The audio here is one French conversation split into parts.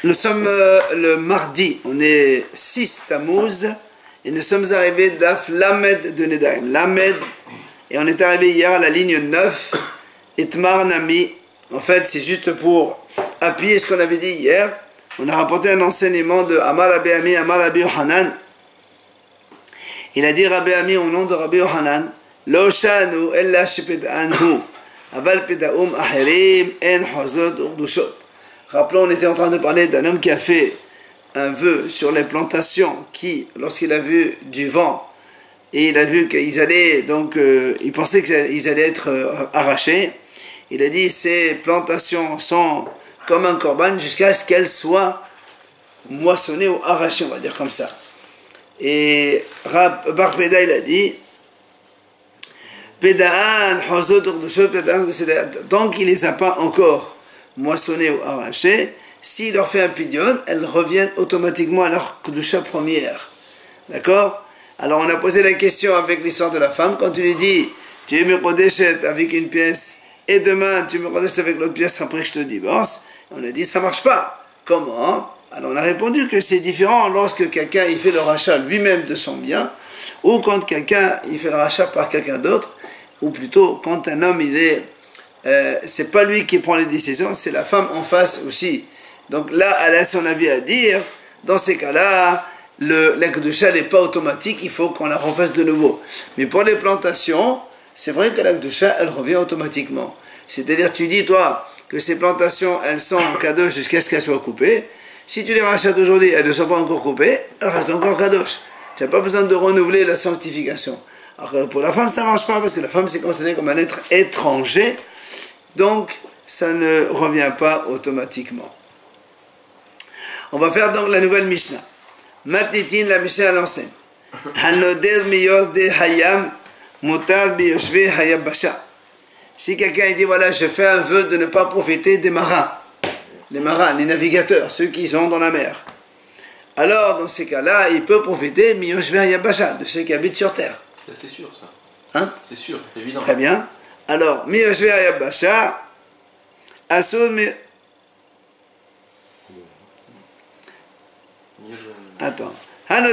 Nous sommes le mardi, on est 6 Tammuz et nous sommes arrivés d'Af Lamed de Nedarim. Lamed, et on est arrivé hier à la ligne 9, Itmar Nami. En fait, c'est juste pour appuyer ce qu'on avait dit hier. On a rapporté un enseignement de Amar Rabbi Ami, Amar Rabbi Yohanan. Il a dit Rabbi Ami au nom de Rabbi Yohanan, Lo shanu ella sheped'anhu, aval peda'um ahirim en hazod urdushot. Rappelons, on était en train de parler d'un homme qui a fait un vœu sur les plantations qui, lorsqu'il a vu du vent, et il a vu qu'ils allaient, donc, il pensait qu'ils allaient être arrachés. Il a dit, ces plantations sont comme un korban jusqu'à ce qu'elles soient moissonnées ou arrachées, on va dire comme ça. Et Bar Peda, il a dit, Peda'an, Hazod, Urdushot, Peda'an, donc il ne les a pas encore moissonnées ou arrachées, s'il leur fait un pidyon, elles reviennent automatiquement à leur kedusha première. D'accord? Alors on a posé la question avec l'histoire de la femme, quand tu lui dis, tu es mekodeshet avec une pièce, et demain tu me kodeshet avec l'autre pièce après que je te divorce, on a dit, ça ne marche pas. Comment? Alors on a répondu que c'est différent lorsque quelqu'un il fait le rachat lui-même de son bien, ou quand quelqu'un il fait le rachat par quelqu'un d'autre, ou plutôt quand un homme il est c'est pas lui qui prend les décisions, c'est la femme en face aussi. Donc là, elle a son avis à dire. Dans ces cas-là, la kedusha n'est pas automatique, il faut qu'on la refasse de nouveau. Mais pour les plantations, c'est vrai que la kedusha, elle revient automatiquement. C'est-à-dire, tu dis, toi, que ces plantations, elles sont kadosh jusqu'à ce qu'elles soient coupées. Si tu les rachètes aujourd'hui, elles ne sont pas encore coupées, elles restent encore kadosh. Tu n'as pas besoin de renouveler la sanctification. Alors que pour la femme, ça ne marche pas, parce que la femme, c'est considéré comme un être étranger. Donc, ça ne revient pas automatiquement. On va faire donc la nouvelle Mishnah. Matitin, la Mishnah à l'enseigne. Hanoder miyorde hayam mutar biyoshve hayabasha. Si quelqu'un dit, voilà, je fais un vœu de ne pas profiter des marins. Les marins, les navigateurs, ceux qui sont dans la mer. Alors, dans ces cas-là, il peut profiter miyoshve hayabasha, de ceux qui habitent sur terre. C'est sûr, ça. Hein? C'est sûr, évident. Très bien. Alors, miyoshve hayabasha, asur mi... Attends. Alors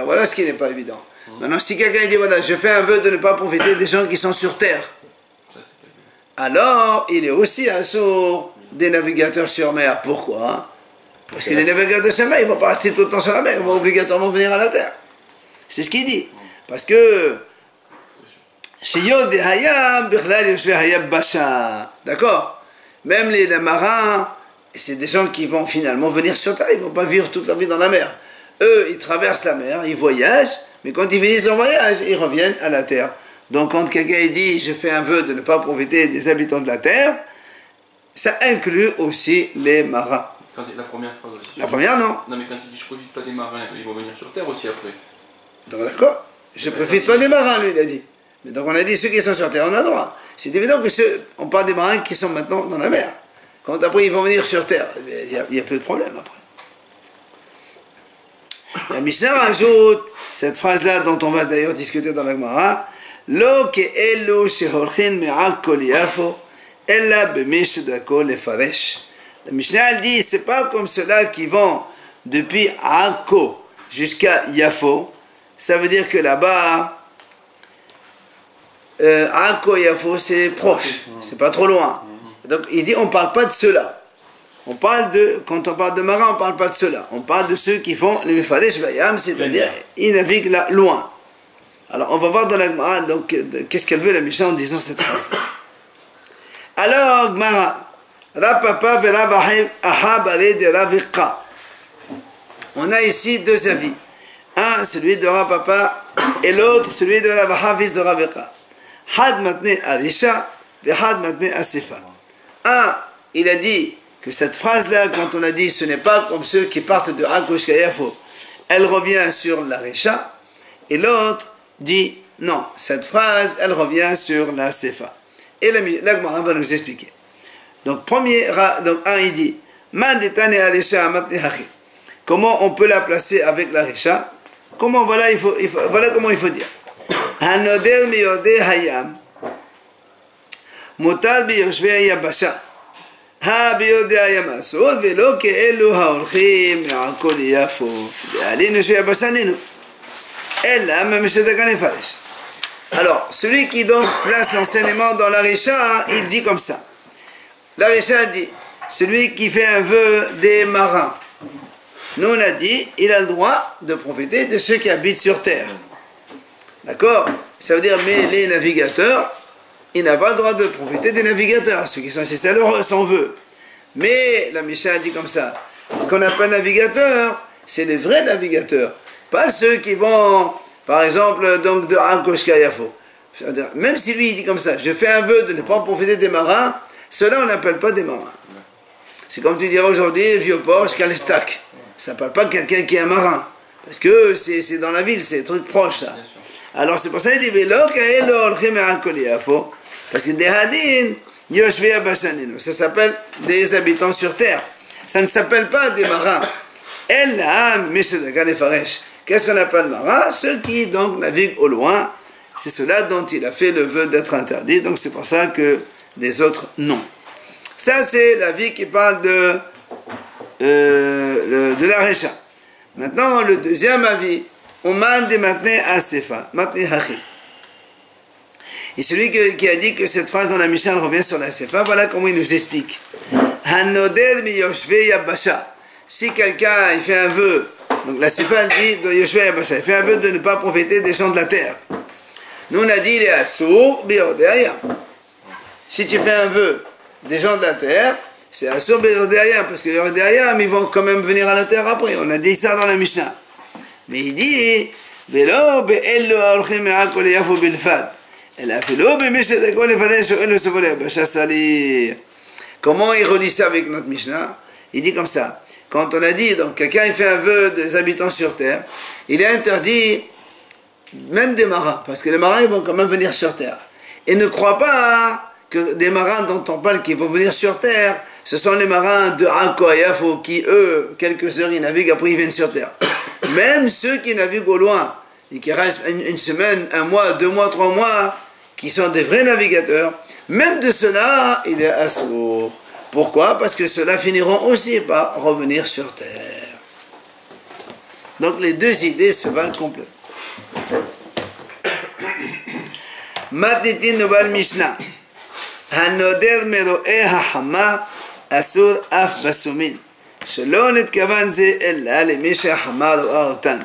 voilà ce qui n'est pas évident. Maintenant, si quelqu'un dit, voilà, je fais un vœu de ne pas profiter des gens qui sont sur terre, alors il est aussi assourd des navigateurs sur mer. Pourquoi? Parce que les navigateurs sur mer, ils ne vont pas rester tout le temps sur la mer, ils vont obligatoirement venir à la terre. C'est ce qu'il dit. Parce que d'accord? Même les marins, c'est des gens qui vont finalement venir sur terre, ils ne vont pas vivre toute leur vie dans la mer. Eux, ils traversent la mer, ils voyagent, mais quand ils finissent leur voyage, ils reviennent à la terre. Donc quand quelqu'un dit, je fais un vœu de ne pas profiter des habitants de la terre, ça inclut aussi les marins. Quand la première phrase aussi. La première, non. Non, mais quand il dit, je profite pas des marins, ils vont venir sur terre aussi après. Donc d'accord, je profite pas des marins, lui, il a dit. Mais donc on a dit, ceux qui sont sur terre, on a droit. C'est évident que on parle des marins qui sont maintenant dans la mer. Quand après ils vont venir sur terre, il y a plus de problème après. La Mishnah rajoute cette phrase-là dont on va d'ailleurs discuter dans la Gemara. Lo ke'elu sheholchin me'ak kol yafo ella b'mishdako lefaresh. La Mishnah elle dit, c'est pas comme ceux-là qui vont depuis Akko jusqu'à Yafo. Ça veut dire que là-bas, Akko et Yafo, c'est proche, c'est pas trop loin. Donc il dit, on ne parle pas de ceux-là. On parle de, quand on parle de marins, on ne parle pas de ceux-là. On parle de ceux qui font les Mefaresh Bayam, c'est-à-dire, ils naviguent là, loin. Alors on va voir dans la Gemara, donc, qu'est-ce qu'elle veut la Mishnah en disant cette phrase-là. Alors, Gemara, Rapapa Verav Ahab Ale de Raviqa. On a ici deux avis. Un, celui de Rapapa, et l'autre, celui de Rav fils de Raviqa. Had matne Arisha, et had matne Asifa. Un, il a dit que cette phrase-là, quand on a dit ce n'est pas comme ceux qui partent de Akko jusqu'à Yafo, elle revient sur la Risha, et l'autre dit non, cette phrase, elle revient sur la Sefa. Et la Gemara va nous expliquer. Donc, donc un, il dit comment on peut la placer avec la Risha? Comment, voilà comment il faut dire. מוטל ביושבי היבשה. ביודעי המעשות, ולא כאלו ההולכים מעכו ליפו. דאלין יושבי היבשה נינו. אלא ממשדק הנפרש. Alors, celui qui donc place l'enseignement dans la Risha, il dit comme ça. La Risha dit, celui qui fait un vœu des marins. Nous on a dit, il a le droit de profiter de ceux qui habitent sur terre. D'accord? Ça veut dire, mais les navigateurs, il n'a pas le droit de profiter des navigateurs, ceux qui sont censés leur son vœu. Mais la Mishnah dit comme ça, ce qu'on appelle navigateur, c'est les vrais navigateurs, pas ceux qui vont, par exemple, donc de Ankoshka Yafo. Même si lui il dit comme ça, je fais un vœu de ne pas profiter des marins, ceux-là on n'appelle pas des marins. C'est comme tu dirais aujourd'hui, vieux port jusqu'à l'estac. Ça ne parle pas de quelqu'un qui est un marin. Parce que c'est dans la ville, c'est un truc proche ça. Alors c'est pour ça qu'il dit parce que des hadin, ça s'appelle des habitants sur terre. Ça ne s'appelle pas des marins. Qu'est-ce qu'on appelle marin? Ceux qui donc naviguent au loin. C'est cela dont il a fait le vœu d'être interdit. Donc c'est pour ça que les autres non. Ça c'est la vie qui parle de la Recha. Maintenant, le deuxième avis, on m'a maintenant à Sefa, maintenant Hachi. Et celui qui a dit que cette phrase dans la Mishnah revient sur la Sefa, voilà comment il nous explique. Hanoder mi yoshvei yabasha. Si quelqu'un il fait un vœu, donc la Sefa elle dit de yoshvei yabasha, il fait un vœu de ne pas profiter des gens de la terre. Nous on a dit il est assour biodéaya. Si tu fais un vœu des gens de la terre, c'est assour biodéaya, parce que les odéayam ils vont quand même venir à la terre après. On a dit ça dans la Mishnah. Mais il dit velo be'ello aolchim me'akol yafo bilfad. Comment il relie ça avec notre Mishnah? Il dit comme ça. Quand on a dit, donc quelqu'un il fait un vœu des habitants sur terre, il est interdit même des marins, parce que les marins ils vont quand même venir sur terre. Et ne crois pas que des marins dont on parle qui vont venir sur terre, ce sont les marins de Anko Yafo qui eux, quelques heures ils naviguent, après ils viennent sur terre. Même ceux qui naviguent au loin, et qui restent une semaine, un mois, 2 mois, 3 mois, qui sont des vrais navigateurs, même de cela, il est assourd. Pourquoi? Parce que ceux-là finiront aussi par revenir sur terre. Donc les deux idées se valent complètement. Matnitin nouvelle Mishnah. Hanoder mero'eh ha'hama asur af basumin. Shelo netkavan ze ella lemei sheha'hama ro'a otan.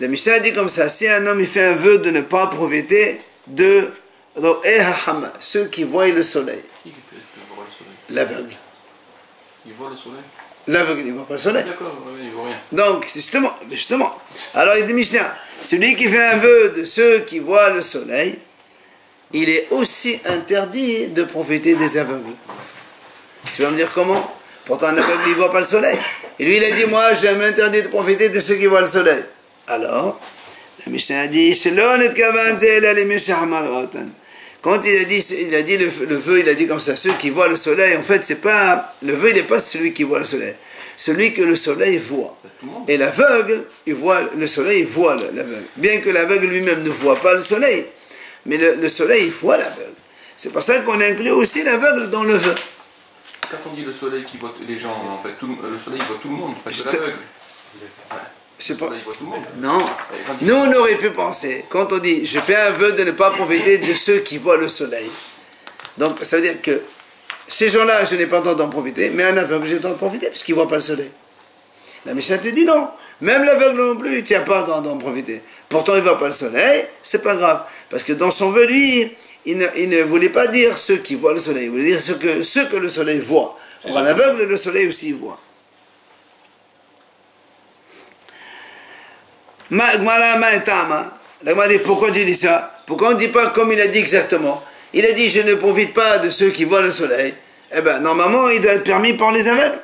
La Mishnah dit comme ça, si un homme il fait un vœu de ne pas profiter de ro'eh ha'hama, ceux qui voient le soleil. Qui peut voir le soleil? L'aveugle. Il voit le soleil? L'aveugle, il ne voit pas le soleil. D'accord, oui, il voit rien. Donc, c'est justement. Alors, il dit Mishnah, celui qui fait un vœu de ceux qui voient le soleil, il est aussi interdit de profiter des aveugles. Tu vas me dire comment? Pourtant, un aveugle, il ne voit pas le soleil. Et lui, il a dit, moi, je m'interdis de profiter de ceux qui voient le soleil. Alors, la Mishnah a dit, quand il a dit le vœu, il a dit comme ça, ceux qui voient le soleil, en fait, c'est pas, le vœu, il n'est pas celui qui voit le soleil, celui que le soleil voit. Et l'aveugle, il voit le soleil, il voit l'aveugle. Bien que l'aveugle lui-même ne voit pas le soleil, mais le soleil, il voit l'aveugle. C'est pour ça qu'on inclut aussi l'aveugle dans le vœu. Quand on dit le soleil qui voit les gens, en fait, le soleil voit tout le monde, pas que l'aveugle. C'est pas... Il voit tout le monde. Non. Nous, on aurait pu penser, quand on dit, je fais un vœu de ne pas profiter de ceux qui voient le soleil. Donc, ça veut dire que ces gens-là, je n'ai pas le droit d'en profiter, mais un aveugle, j'ai le droit d'en profiter, parce qu'il ne voit pas le soleil. La Mishnah te dit non. Même l'aveugle non plus, tu n'as pas le droit d'en profiter. Pourtant, il ne voit pas le soleil, c'est pas grave. Parce que dans son vœu, lui, il ne voulait pas dire ceux qui voient le soleil, il voulait dire ceux que le soleil voit. Or, un aveugle, le soleil aussi voit. Pourquoi tu dis ça? Pourquoi on ne dit pas comme il a dit exactement? Il a dit je ne profite pas de ceux qui voient le soleil. Eh bien normalement il doit être permis par les aveugles.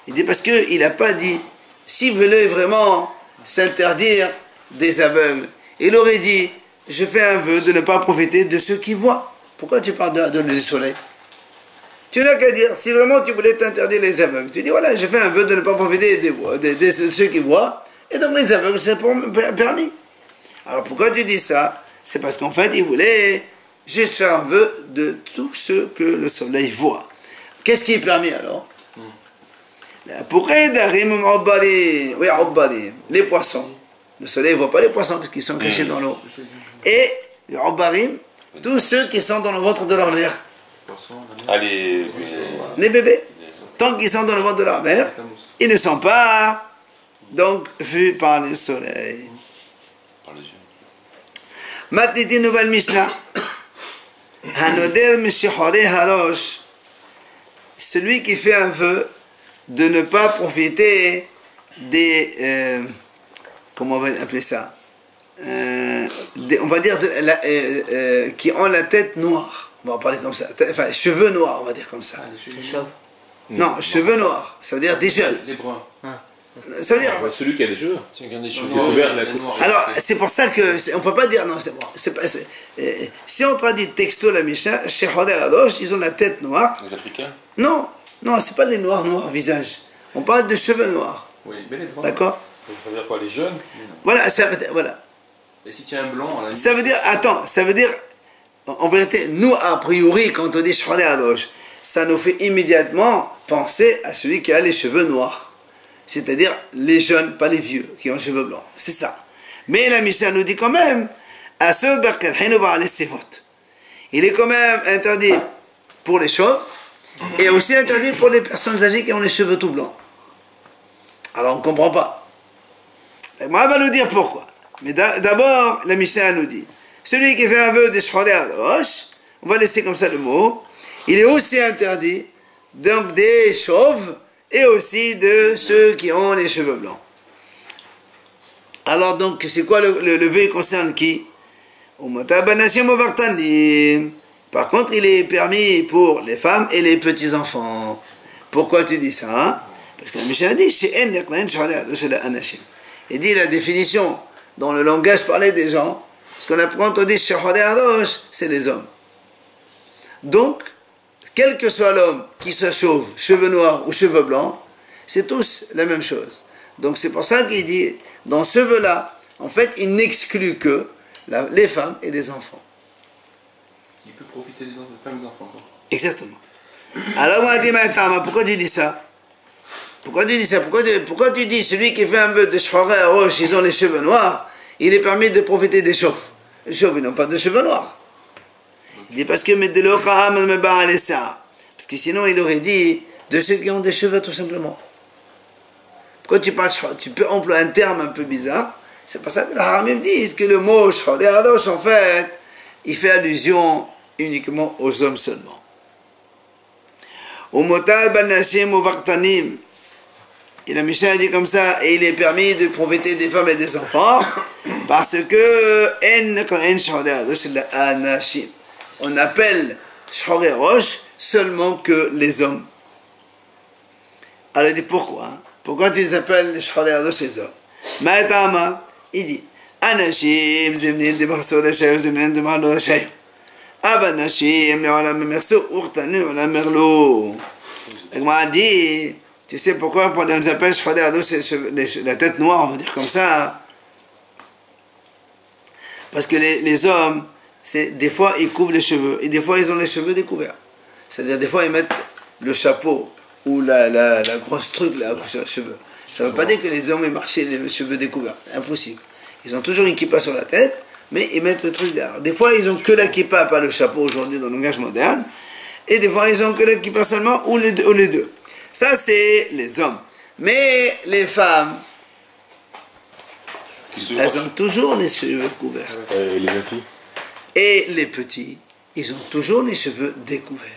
Il dit parce qu'il n'a pas dit s'il voulait vraiment s'interdire des aveugles, il aurait dit je fais un vœu de ne pas profiter de ceux qui voient. Pourquoi tu parles du soleil? Tu n'as qu'à dire, si vraiment tu voulais t'interdire les aveugles, tu dis voilà, j'ai fait un vœu de ne pas profiter de ceux qui voient, et donc les aveugles c'est permis. Alors pourquoi tu dis ça? C'est parce qu'en fait, il voulait juste faire un vœu de tout ce que le soleil voit. Qu'est-ce qui est permis alors? Les poissons. Le soleil ne voit pas les poissons parce qu'ils sont cachés dans l'eau. Et les Obarim, tous ceux qui sont dans le ventre de leur mère. Allez, Les bébés. Tant qu'ils sont dans le ventre de leur mère, ils ne sont pas donc vus par le soleil. Maintenant, une nouvelle Mishnah. Hanoder Mishihore Harosh. Celui qui fait un vœu de ne pas profiter des. Comment on va appeler ça? On va dire qui ont la tête noire. On va en parler comme ça. Enfin, cheveux noirs, on va dire comme ça. Non, cheveux noirs. Ça veut dire des jeunes. Les bruns. Ça veut dire. Celui qui a des cheveux. Alors, c'est pour ça que on peut pas dire non. Si on traduit texto la Mishnah, chez Hodel Adosh, ils ont la tête noire. Les Africains. Non, c'est pas les noirs visage. On parle de cheveux noirs. Oui, mais les bruns. D'accord. Ça veut dire quoi, les jeunes? Voilà, voilà. Et si tu as un blanc, là, Ça veut dire, en vérité, nous, a priori, quand on dit Hodel Adosh, ça nous fait immédiatement penser à celui qui a les cheveux noirs. C'est-à-dire les jeunes, pas les vieux, qui ont les cheveux blancs. C'est ça. Mais la Mishnah nous dit quand même, il est quand même interdit pour les chauves, et aussi interdit pour les personnes âgées qui ont les cheveux tout blancs. Alors on ne comprend pas. Moi, va nous dire pourquoi. Mais d'abord, la Mishnah nous dit, celui qui fait un vœu de Shodeh Adosh, on va laisser comme ça le mot, il est aussi interdit, donc des chauves, et aussi de ceux qui ont les cheveux blancs. Alors donc, c'est quoi le vœu concerne qui? Par contre, il est permis pour les femmes et les petits-enfants. Pourquoi tu dis ça, hein? Parce que la Mishnah dit, il dit la définition dans le langage parlé des gens, parce qu'on a quand on dit c'est les hommes. Donc, quel que soit l'homme, qui soit chauve, cheveux noirs ou cheveux blancs, c'est tous la même chose. Donc c'est pour ça qu'il dit, dans ce vœu-là, en fait, il n'exclut que les femmes et les enfants. il peut profiter des femmes et des enfants. Exactement. Alors on a dit, mais pourquoi tu dis ça? Pourquoi tu dis ça? Pourquoi tu dis, celui qui fait un vœu de Shoreh Roche, ils ont les cheveux noirs, il est permis de profiter des chauves. Les chauves, ils n'ont pas de cheveux noirs. Il dit parce que sinon il aurait dit de ceux qui ont des cheveux tout simplement. Pourquoi tu peux employer un terme un peu bizarre? C'est pour ça que les haramim disent que le mot Shodeh Adosh en fait il fait allusion uniquement aux hommes seulement. Et la Mishnah dit comme ça, et il est permis de profiter des femmes et des enfants parce que on appelle Shoreh Rosh seulement que les hommes. Alors il dit pourquoi? Pourquoi tu les appelles Shoreh Rosh les hommes? Maïtama, il dit Anashim zemnin de Marso de Shayo zemnin de Marlo de Shayo. Abanashim le olam merso urtanu olam merlo. Il m'a dit, tu sais pourquoi on les appelle Shoreh Rosh la tête noire, on va dire comme ça? Parce que les hommes, des fois ils couvrent les cheveux et des fois ils ont les cheveux découverts. C'est-à-dire des fois ils mettent le chapeau ou la grosse truc là sur les cheveux. Ça ne veut pas dire que les hommes aient marché les cheveux découverts. Impossible. Ils ont toujours une kippa sur la tête, mais ils mettent le truc derrière. Des fois ils ont que la kippa, pas le chapeau aujourd'hui dans le langage moderne. Et des fois ils ont que la kippa seulement ou les deux. Ça c'est les hommes. Mais les femmes, elles ont toujours les cheveux couverts. Et les jeunes filles? Et les petits, ils ont toujours les cheveux découverts.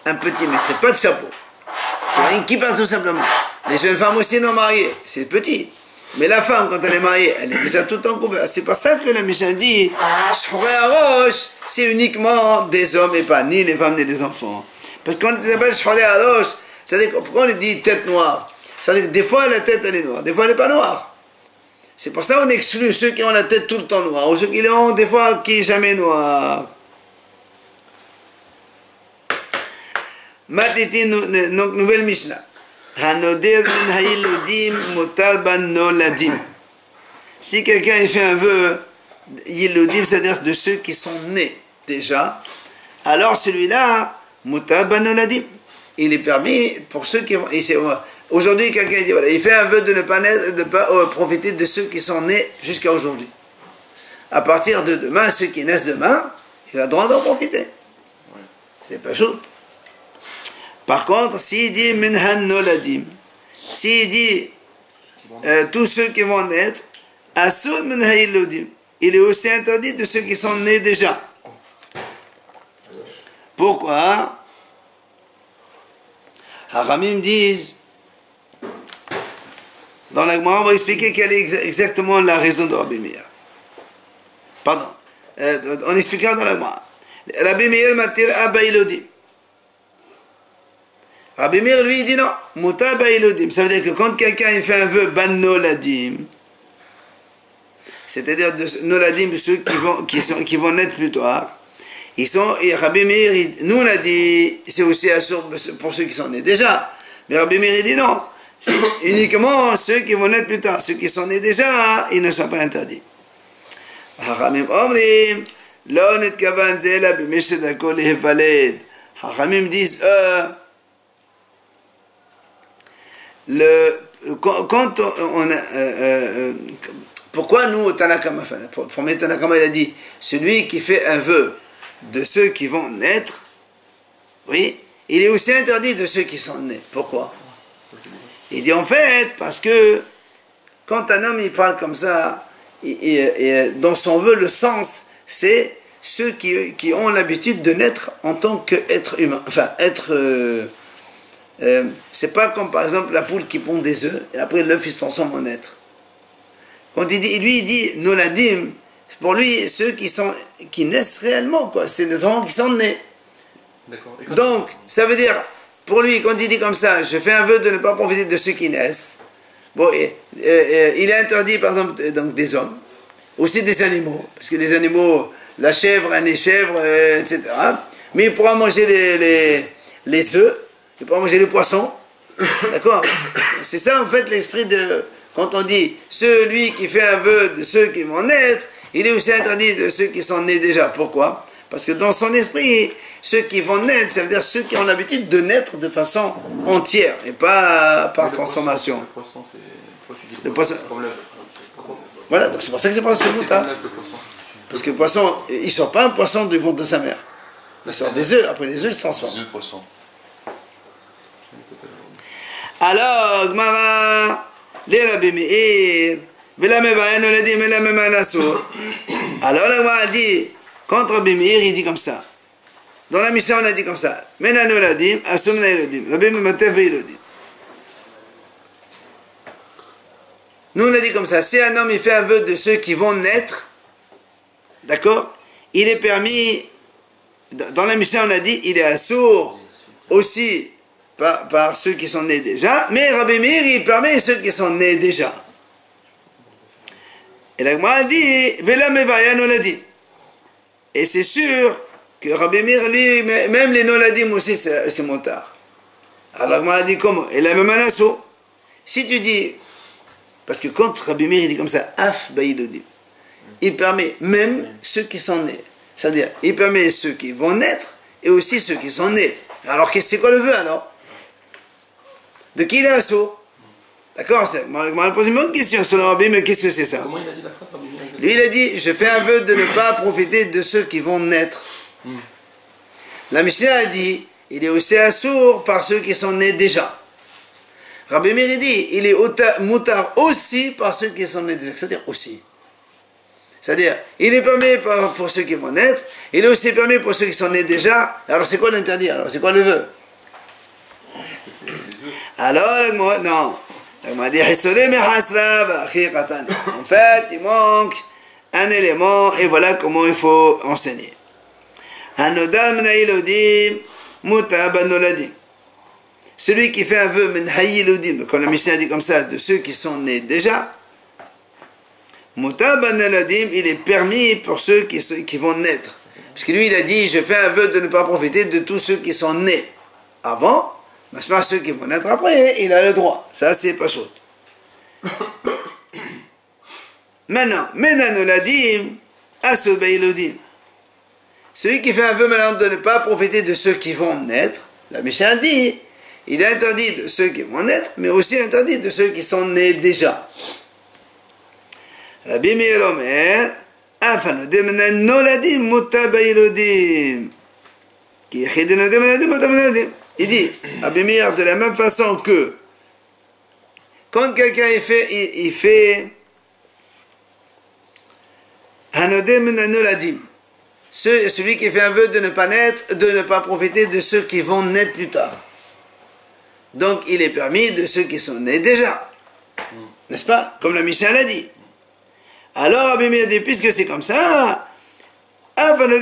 Un petit ne mettrait pas de chapeau. Tu vois, une kippa tout simplement. Les jeunes femmes aussi non mariées, c'est petit. Mais la femme, quand elle est mariée, elle est déjà tout le temps couverte. C'est pour ça que la Mishnah dit Shoreh Rosh, c'est uniquement des hommes et pas ni les femmes ni les enfants. Parce qu'on les appelle Shoreh Rosh, c'est-à-dire pourquoi on les dit tête noire? C'est-à-dire que des fois la tête elle est noire, des fois elle n'est pas noire. C'est pour ça qu'on exclut ceux qui ont la tête tout le temps noire, ou ceux qui l'ont des fois qui n'est jamais noire. Matiti, donc nouvelle Mishnah. Hanodir min hayiludim mutal ban noladim. Si quelqu'un il fait un vœu, Yiloudim, c'est-à-dire de ceux qui sont nés déjà, alors celui-là, Mutaban Noladim, il est permis pour ceux qui vont. Aujourd'hui, quelqu'un dit voilà, il fait un vœu de ne pas profiter de ceux qui sont nés jusqu'à aujourd'hui. À partir de demain, ceux qui naissent demain, il a le droit d'en profiter. C'est pas chaud. Par contre, s'il dit Minhan Noladim, s'il dit tous ceux qui vont naître, Asud Minha Yiloudim, il est aussi interdit de ceux qui sont nés déjà. Pourquoi? Haramim disent, dans la Gemara, on va expliquer quelle est exactement la raison de Rabbi Meir. Pardon, on expliquera dans la Gemara. Rabbi Meir matir Abba Yiloudim. Rabbi Meir lui dit non, Mutaba Yiloudim. Ça veut dire que quand quelqu'un fait un vœu Ban Noladim, c'est-à-dire de Noladim, ceux qui vont naître plus tard, ils sont, et Rabbi Meir, nous on a dit, c'est aussi pour ceux qui sont nés déjà. Mais Rabbi Meir dit non, c'est uniquement ceux qui vont naître plus tard. Ceux qui sont nés déjà, ils ne sont pas interdits. Hachamim omrim, lo netkavan zela b'meshed hakol lehevaled. Hachamim disent, quand on a, pourquoi nous, Tanakama, le premier Tanakama, il a dit, celui qui fait un vœu de ceux qui vont naître, oui, il est aussi interdit de ceux qui sont nés. Pourquoi? Il dit en fait, parce que quand un homme il parle comme ça, dans son vœu, le sens, c'est ceux qui ont l'habitude de naître en tant qu'être humain. Enfin, c'est pas comme par exemple la poule qui pond des œufs et après l'œuf il se transforme en être. Quand il dit Noladim, pour lui, ceux qui naissent réellement, quoi. C'est les enfants qui sont nés. Donc, ça veut dire, pour lui, quand il dit comme ça, je fais un vœu de ne pas profiter de ceux qui naissent. Bon, il est interdit, par exemple, donc, des hommes, aussi des animaux, parce que les animaux, la chèvre, un échèvre, etc. Mais il pourra manger les œufs, il pourra manger les poissons. D'accord? C'est ça, en fait, l'esprit de. Quand on dit celui qui fait un vœu de ceux qui vont naître, il est aussi interdit de ceux qui sont nés déjà. Pourquoi? Parce que dans son esprit, ceux qui vont naître, ça veut dire ceux qui ont l'habitude de naître de façon entière et pas par transformation. Le poisson, comme l'œuf. Voilà, donc c'est pour ça que c'est pas ce bout, hein. Parce que le poisson, il ne sort pas un poisson du ventre de sa mère. Il sort des œufs, après les œufs se transforment. Des œufs de poisson. Alors, Gmara, les Rabbi Meir, alors la Gemara dit, quand Rabbi Meir il dit comme ça, dans la Mishnah on a dit comme ça, Menanoladim, Asumna Elodim, Rabbi Meir Elodim. Nous on a dit comme ça, si un homme il fait un vœu de ceux qui vont naître, d'accord, il est permis, dans la Mishnah on a dit, il est assourd aussi par ceux qui sont nés déjà, mais Rabbi Meir il permet ceux qui sont nés déjà. Et la Gemara dit, Vela Mevaya Noladim. Et c'est sûr que Rabbi Meir, lui, même les Noladim aussi, c'est montard. Alors la Gemara dit comment? Et la même anasso. Si tu dis, parce que quand Rabbi Meir dit comme ça, Af Baïlodim, il permet même ceux qui sont nés. C'est-à-dire, il permet ceux qui vont naître et aussi ceux qui sont nés. Alors, c'est quoi le vœu alors? De qui il est assourd? D'accord, moi, je me pose une autre question sur le Rabbi, mais qu'est-ce que c'est ça? Comment il a dit la phrase, Rabbi Meir? Lui, il a dit, je fais un vœu de ne pas profiter de ceux qui vont naître. La Mishnah a dit, il est aussi assourd par ceux qui sont nés déjà. Rabbi Meir dit, il est moutard aussi par ceux qui sont nés déjà. C'est-à-dire aussi. C'est-à-dire, il est permis pour ceux qui vont naître, il est aussi permis pour ceux qui sont nés déjà. Alors, c'est quoi l'interdit? Alors, c'est quoi le vœu? Alors, non. En fait, il manque un élément et voilà comment il faut enseigner. Celui qui fait un vœu, comme la Mishnah dit comme ça, de ceux qui sont nés déjà, il est permis pour ceux qui vont naître. Parce que lui, il a dit, je fais un vœu de ne pas profiter de tous ceux qui sont nés avant. Mais ceux qui vont naître après, il a le droit. Ça, c'est pas chaud. Maintenant, Menanoladim, Asobeilodim. Celui qui fait un vœu maintenant de ne pas profiter de ceux qui vont naître, la Mishnah dit, il est interdit de ceux qui vont naître, mais aussi interdit de ceux qui sont nés déjà. Rabbi Meir Omer, Afanodim Menanoladim, Mutabeilodim. Il dit, Rabbi Meir, de la même façon que quand quelqu'un il fait Hanodem Menanoladim, celui qui fait un vœu de ne pas naître, de ne pas profiter de ceux qui vont naître plus tard. Donc il est permis de ceux qui sont nés déjà. N'est-ce pas? Comme la Mishnah l'a dit. Alors Rabbi Meir dit, puisque c'est comme ça, Rabbi Meir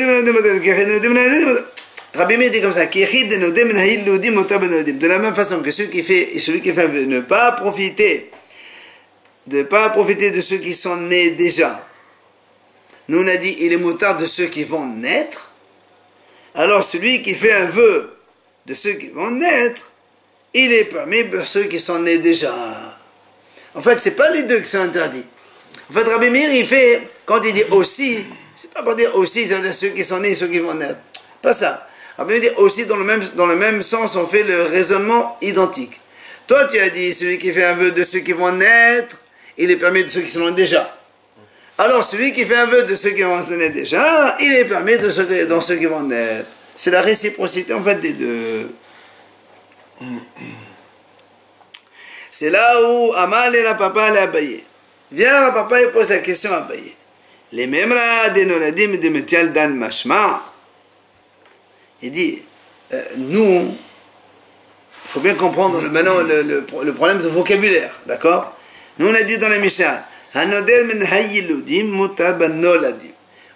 dit comme ça, de la même façon que celui qui fait un vœu ne pas profiter de ceux qui sont nés déjà. Nous on a dit, il est motard de ceux qui vont naître. Alors celui qui fait un vœu de ceux qui vont naître, il est permis pour ceux qui sont nés déjà. En fait, c'est pas les deux qui sont interdits. En fait, Rabbi Meir, il fait, quand il dit aussi, c'est pas pour dire aussi, c'est-à-dire ceux qui sont nés et ceux qui vont naître. Pas ça. Rabbi Meir dit aussi, dans le même sens, on fait le raisonnement identique. Toi, tu as dit, celui qui fait un vœu de ceux qui vont naître, il est permis de ceux qui sont nés déjà. Alors, celui qui fait un vœu de ceux qui vont naître déjà, il est permis de ceux qui vont naître. C'est la réciprocité, en fait, des deux. C'est là où Amal et la papa et Abaye. Viens, la papa, il pose la question à Abaye. Les mêmes là, des noladim et des metial dan mashma. Il dit, nous, il faut bien comprendre maintenant le problème de vocabulaire, d'accord? Nous, on a dit dans la Mishnah,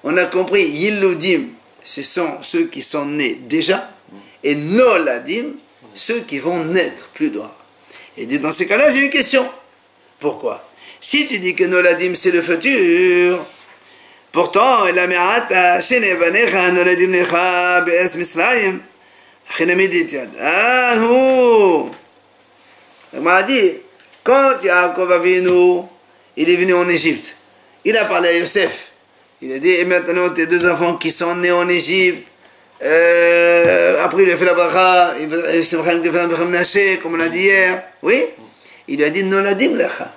on a compris, Yiludim, ce sont ceux qui sont nés déjà, et Noladim, ceux qui vont naître plus tard. Et dit, dans ces cas-là, j'ai une question. Pourquoi? Si tu dis que Noladim, c'est le futur, pourtant, la Me'ata, Shenevanecha, Noladim Necha, Be'es Misraim, Achenamiditiad. Ah, oh! On m'a dit, quand Yaakov Avinu, il est venu en Égypte, il a parlé à Yosef. Il a dit, et maintenant tes deux enfants qui sont nés en Égypte, après il a fait la bracha, comme on a dit hier, oui, il lui a dit Noladim lecha.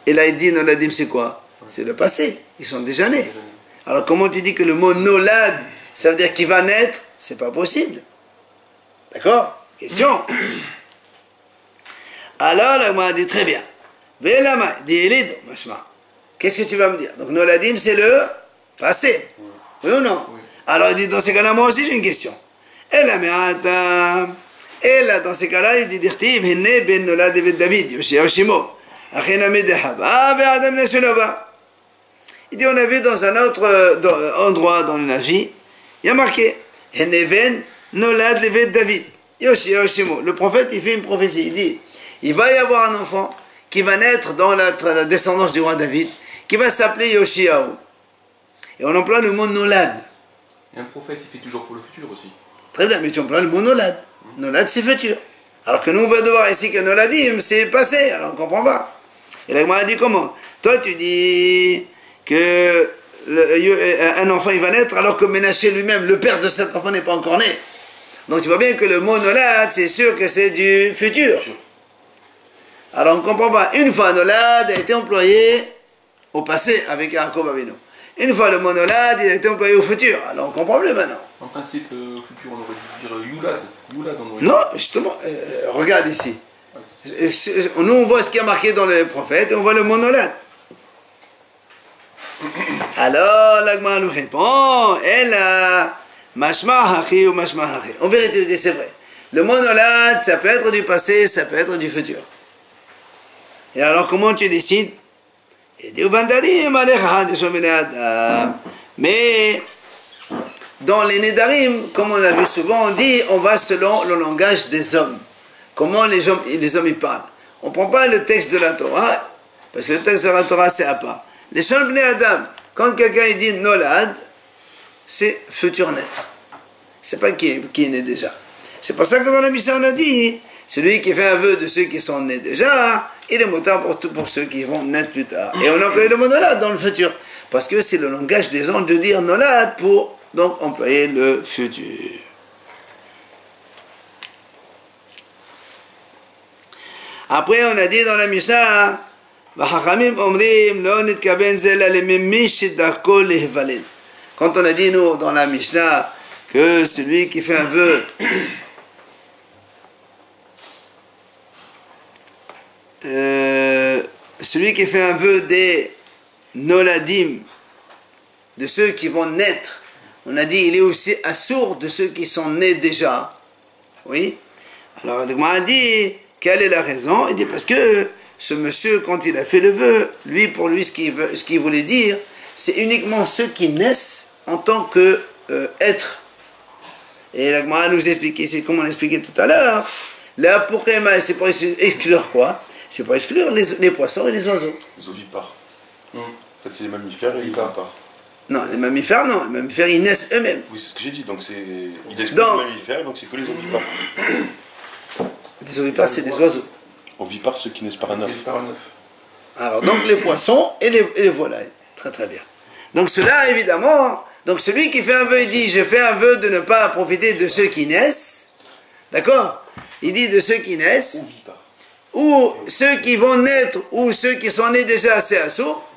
Et là il dit Noladim c'est quoi? C'est le passé, ils sont déjà nés. Alors comment tu dis que le mot Nolad, ça veut dire qu'il va naître? C'est pas possible. D'accord? Question. Alors là, moi, dit très bien. Qu'est-ce que tu vas me dire? Donc Noladim c'est le passé. Oui ou non? Oui. Alors il dit dans ces cas-là, moi aussi j'ai une question. Et là, dans ces cas-là, il dit Dirtiv, Henne ben Nolad David, Yoshimo, il dit on a vu dans un autre endroit dans la vie, il y a marqué Henne ben Nolad David, Yoshimo. Le prophète il fait une prophétie, il dit il va y avoir un enfant qui va naître dans la descendance du roi David, qui va s'appeler Yoshiaou. Et on emploie le mot Nolad. Et un prophète, il fait toujours pour le futur aussi. Très bien, mais tu emploies le mot Nolad. Nolad, c'est futur. Alors que nous, on va devoir ici que Noladim, c'est passé. Alors on ne comprend pas. Et là, il dit comment? Toi, tu dis que un enfant, il va naître, alors que Ménaché lui-même, le père de cet enfant, n'est pas encore né. Donc tu vois bien que le mot Nolad, c'est sûr que c'est du futur. Alors on ne comprend pas. Une fois Nolad a été employé au passé avec Yaakov Avinu. Une fois le mot Nolad, il a été employé au futur. Alors on comprend plus maintenant. En principe, au futur, on aurait dû dire Yulad. Yulad, on aurait dit. Non, justement, regarde ici. Nous, on voit ce qui est marqué dans les prophètes et on voit le mot Nolad. Alors, l'Agma nous répond, elle a mashma hachi ou mashma hachi. En vérité, c'est vrai. Le mot Nolad, ça peut être du passé, ça peut être du futur. Et alors, comment tu décides? Mais dans les Nédarim, comme on l'a vu souvent, on dit on va selon le langage des hommes. Comment les hommes y parlent. On ne prend pas le texte de la Torah, parce que le texte de la Torah c'est à part. Les Shon Bnei Adam, quand quelqu'un dit Nolad, c'est futur naître. C'est pas qui est né déjà. C'est pour ça que dans la Mishnah on a dit celui qui fait un vœu de ceux qui sont nés déjà, et le motar pour ceux qui vont naître plus tard. Et on emploie le mot nolad dans le futur, parce que c'est le langage des anges de dire nolad pour donc employer le futur. Après, on a dit dans la Mishnah, quand on a dit, nous, dans la Mishnah, que celui qui fait un vœu, celui qui fait un vœu des noladim, de ceux qui vont naître, on a dit, il est aussi assourd de ceux qui sont nés déjà. Oui. Alors, on a dit, quelle est la raison? Il dit, parce que ce monsieur, quand il a fait le vœu, pour lui, ce qu'il voulait dire, c'est uniquement ceux qui naissent en tant que être. Et la Gemara nous explique ici, comme on l'expliquait tout à l'heure, là, pour c'est pour exclure quoi? C'est pour exclure les poissons et les oiseaux. Les ovipares. En fait, c'est les mammifères et les ovipares. Non, les mammifères, non. Les mammifères, ils naissent eux-mêmes. Oui, c'est ce que j'ai dit. Donc, il exclut les mammifères, donc c'est que les ovipares. Les ovipares, c'est des oiseaux. Ovipares, ceux qui naissent par un œuf. Alors, donc les poissons et les volailles. Très très bien. Donc cela, évidemment, donc celui qui fait un vœu, il dit, je fais un vœu de ne pas profiter de ceux qui naissent. D'accord? Il dit de ceux qui naissent. Ou ceux qui vont naître, ou ceux qui sont nés déjà assez assourds.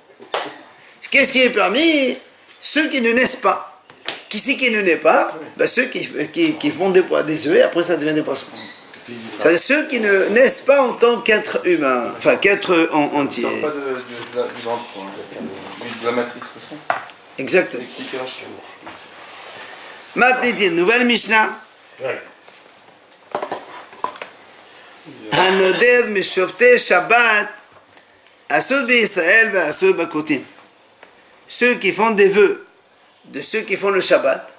Qu'est-ce qui est permis? Ceux qui ne naissent pas. Qui ne naît pas? Ben ceux qui font des œufs et après ça devient des poissons. C'est-à-dire ceux qui ne naissent pas en tant qu'être humain, enfin qu'être entier. Pas de la matrice, de ça. Exactement. Maintenant, nouvelle Mishnah. Hanoded meshofte Shabbat asur b'Israël ve'asur b'Kotim. Ceux qui font des vœux de ceux qui font le Shabbat.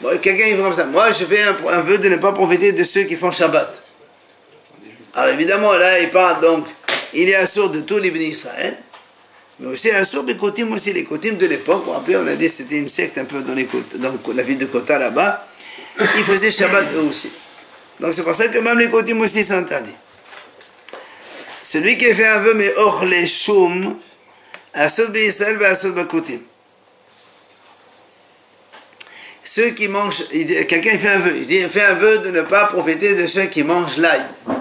Bon, quelqu'un il fait comme ça. Moi, je fais un vœu de ne pas profiter de ceux qui font Shabbat. Alors évidemment, là, il parle donc, il est assourd de tous les bénis Israël, mais aussi assourd des Kotim aussi, les Kotim de l'époque. Vous vous rappelez, on a dit que c'était une secte un peu dans la ville de Kota là-bas. Ils faisaient Shabbat eux aussi. Donc c'est pour ça que même les Kotim aussi sont interdits. Celui qui fait un vœu, mais hors les choum, assourd b'Israël va assourd b'Kotim. Ceux qui mangent, quelqu'un fait un vœu, il dit, il fait un vœu de ne pas profiter de ceux qui mangent l'ail. Tout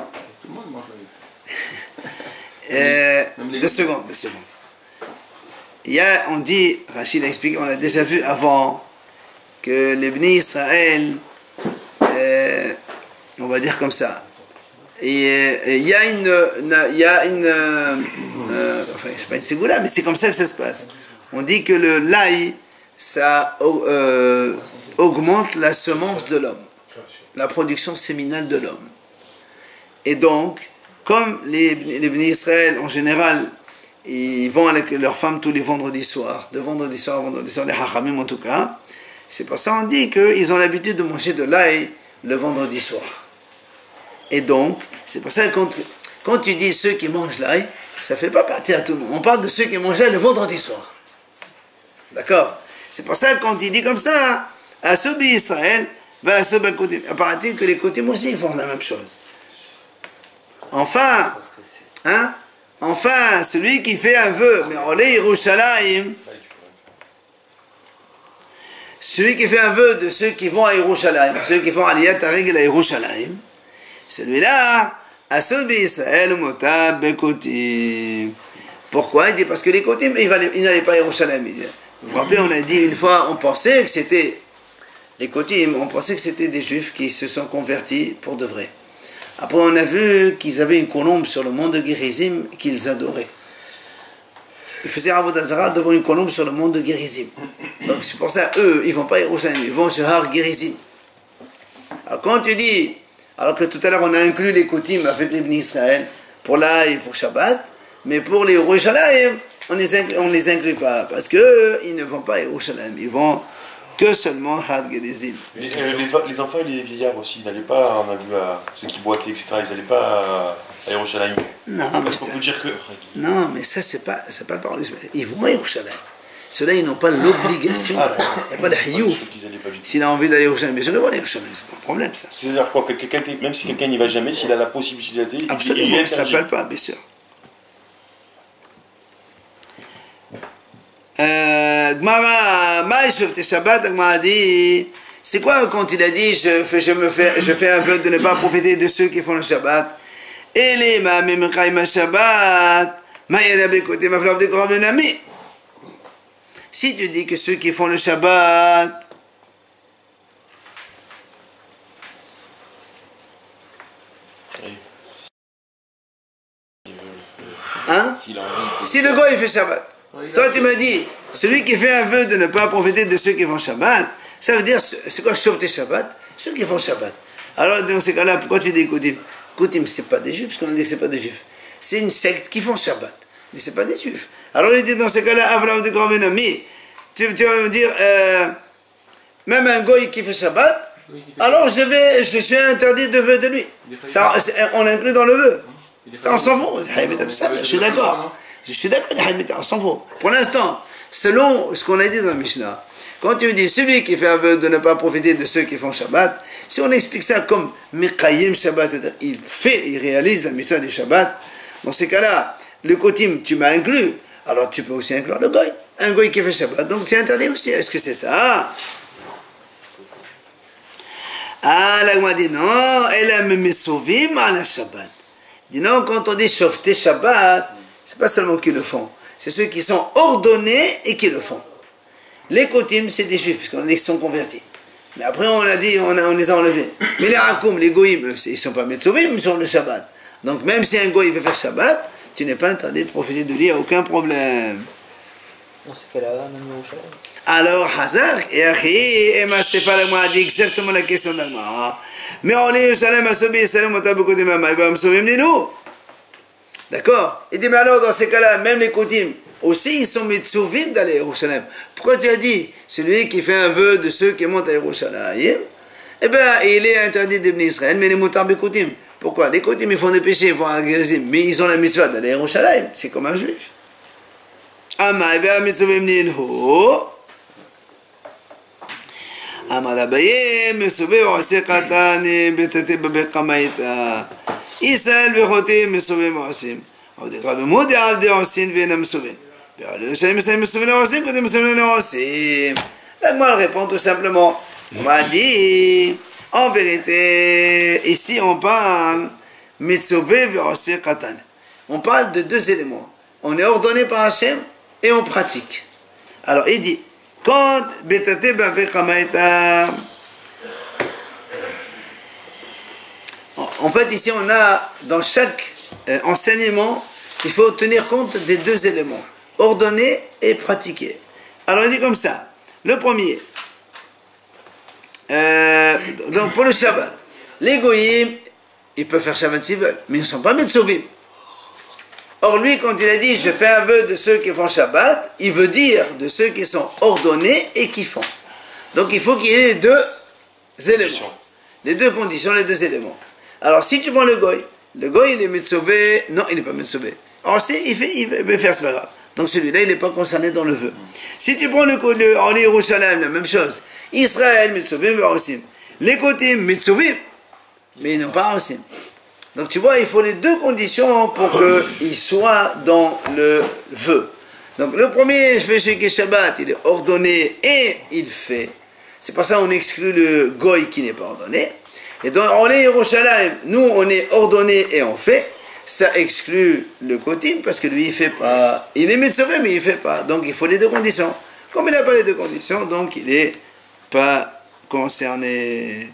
le monde mange l'ail. 2 secondes. Il y a, on dit, Rachid a expliqué, on l'a déjà vu avant, que les bénis Israël, on va dire comme ça, et il y a une enfin c'est pas une ségoula, mais c'est comme ça que ça se passe. On dit que l'ail, ça augmente la semence de l'homme, la production séminale de l'homme. Et donc, comme les bénis Israël en général, ils vont avec leurs femmes tous les vendredis soirs, de vendredi soir à vendredi soir, les hachamim en tout cas, c'est pour ça qu'on dit qu'ils ont l'habitude de manger de l'ail le vendredi soir. Et donc, c'est pour ça que quand tu dis ceux qui mangent l'ail, ça ne fait pas partie à tout le monde. On parle de ceux qui mangent l'ail le vendredi soir. D'accord? C'est pour ça que quand il dit comme ça, à Sobi Israël, va à Sobi Kotim. Apparaît-il que les Kotim aussi font la même chose. Enfin, celui qui fait un vœu, mais Olé Yerushalayim, celui qui fait un vœu de ceux qui vont à Yerushalayim, ceux qui font Aliyat Haregel à Yerushalayim, celui-là, à Sobi Israël, Motab Bekotim. Pourquoi? Il dit parce que les Kotim, ils n'allaient pas à Yerushalayim. Vous vous rappelez, on a dit une fois, on pensait que c'était les Kotim, on pensait que c'était des Juifs qui se sont convertis pour de vrai. Après, on a vu qu'ils avaient une colombe sur le mont de Gerizim qu'ils adoraient. Ils faisaient Avodah Zarah devant une colombe sur le mont de Gerizim. Donc c'est pour ça, eux, ils ne vont pas à Yerushalayim, ils vont sur Har Gerizim. Alors quand tu dis, alors que tout à l'heure on a inclus les Kotim avec les bénis Israël, pour l'ail et pour Shabbat, mais pour les Yerushalayim, on les inclut pas, parce qu'eux, ils ne vont pas à Yerushalayim, ils vont que seulement Har Gerizim. Les enfants et les vieillards aussi, ils n'allaient pas, on a vu ceux qui boitaient, etc., ils n'allaient pas à Yerushalayim. Non, parce qu'on peut dire que... Non, mais ça, c'est pas le parole. Ils vont à Yerushalayim. Ceux-là, ils n'ont pas l'obligation. Il n'y a pas le hiouf. S'il a envie d'aller au Yerushalayim, bien sûr, il va aller au Yerushalayim. C'est pas un problème, ça. C'est-à-dire quoi? Même si quelqu'un n'y va jamais, s'il a la possibilité... Absolument, ça ne s'appelle pas, bien sûr. Gmara, Maï Shofte Shabbat, Gmara dit, c'est quoi quand il a dit je fais un vœu de ne pas profiter de ceux qui font le Shabbat? Et les Ma'amim Shabbat, Maï côté ma flamme de grand ami. Si tu dis que ceux qui font le Shabbat, hein? Si le gars il fait Shabbat, toi tu me dis, celui qui fait un vœu de ne pas profiter de ceux qui font Shabbat, ça veut dire, c'est quoi Shofte Shabbat? Ceux qui font Shabbat. Alors dans ces cas-là, pourquoi tu dis Koutim? Koutim, c'est pas des juifs, parce qu'on a dit que c'est pas des juifs. C'est une secte qui font Shabbat, mais c'est pas des juifs. Alors il dit dans ces cas-là, Avlam de grand ami, tu vas me dire, même un goy qui fait Shabbat, alors je suis interdit de vœu de lui. Ça, on l'inclut dans le vœu. Ça, on s'en fout. Je suis d'accord. Je suis d'accord, on s'en fout. Pour l'instant, selon ce qu'on a dit dans la Mishnah, quand tu dis celui qui fait un vœu de ne pas profiter de ceux qui font Shabbat, si on explique ça comme Mekayim Shabbat, c'est-à-dire il réalise la Mishnah du Shabbat, dans ces cas-là, le Kotim, tu m'as inclus, alors tu peux aussi inclure le Goy. Un Goy qui fait Shabbat, donc c'est interdit aussi. Est-ce que c'est ça? Ah, là, on m'a dit non, elle a même Mesovim à la Shabbat. Il dit non, quand on dit Shofte Shabbat, c'est pas seulement qui le font, c'est ceux qui sont ordonnés et qui le font. Les Kotim, c'est des juifs, parce qu'on a dit qu'ils sont convertis. Mais après, on a dit, on les a enlevés. Mais les Hakoum, les Goïm, ils ne sont pas Metsovim, ils sont le Shabbat. Donc même si un Goïm veut faire Shabbat, tu n'es pas interdit de profiter de lui, il n'y a aucun problème. Dans ce cas-là, même au Shabbat. Alors, Hazak et Achi, Emma Stéphane a dit exactement la question d'Agmara. Mais on est Yerushalem, Asobi, Salam, Otaboko de Mama, il va me sauver, nous. D'accord? Il dit, mais alors, dans ces cas-là, même les Kotim, aussi, ils sont Metsuvim d'aller à Yerushalem. Pourquoi tu as dit, celui qui fait un vœu de ceux qui montent à Yerushalem, eh bien, il est interdit de venir Israël, mais les moutard Kotim. Pourquoi? Les Kotim, ils font des péchés, ils font un gazim, mais ils ont la mitzvah d'aller à Yerushalem. C'est comme un juif. Ama, eh bien, Metsuvim Ninho. Ama Rabaye, Metsuvim Ose Katane, Betete Babekamaita. Israël Bechote, Metsuvim Osim. On dit, Rabbi Moudi Abdi Osim, Vena Metsuvim. La Gemara répond tout simplement, on m'a dit, en vérité, ici on parle on parle de deux éléments. On est ordonné par Hachem et on pratique. Alors il dit, quand en fait ici on a dans chaque enseignement, il faut tenir compte des deux éléments. Ordonner et pratiquer. Alors il dit comme ça, le premier, donc pour le Shabbat, les Goïm, ils peuvent faire Shabbat s'ils veulent, mais ils ne sont pas Metsuvim. Or lui, quand il a dit je fais un vœu de ceux qui font Shabbat, il veut dire de ceux qui sont ordonnés et qui font. Donc il faut qu'il y ait les deux éléments, les deux conditions, les deux éléments. Alors si tu prends le Goï il est Metsuvé, non il n'est pas Metsuvé. Alors il veut faire, c'est pas grave. Donc celui-là, il n'est pas concerné dans le vœu. Si tu prends en Yerushalem, la même chose. Israël, Metsuvim, Verosim. Les côtés, Metsuvim, mais ils n'ont pas Verosim. Donc tu vois, il faut les deux conditions pour qu'ils soient dans le vœu. Donc le premier, je fais chez Shabbat, il est ordonné et il fait. C'est pour ça qu'on exclut le Goy qui n'est pas ordonné. Et donc en Yerushalem, nous, on est ordonné et on fait. Ça exclut le Kotim parce que lui il fait pas. Il est Metsuvim mais il fait pas. Donc il faut les deux conditions. Comme il n'a pas les deux conditions, donc il n'est pas concerné.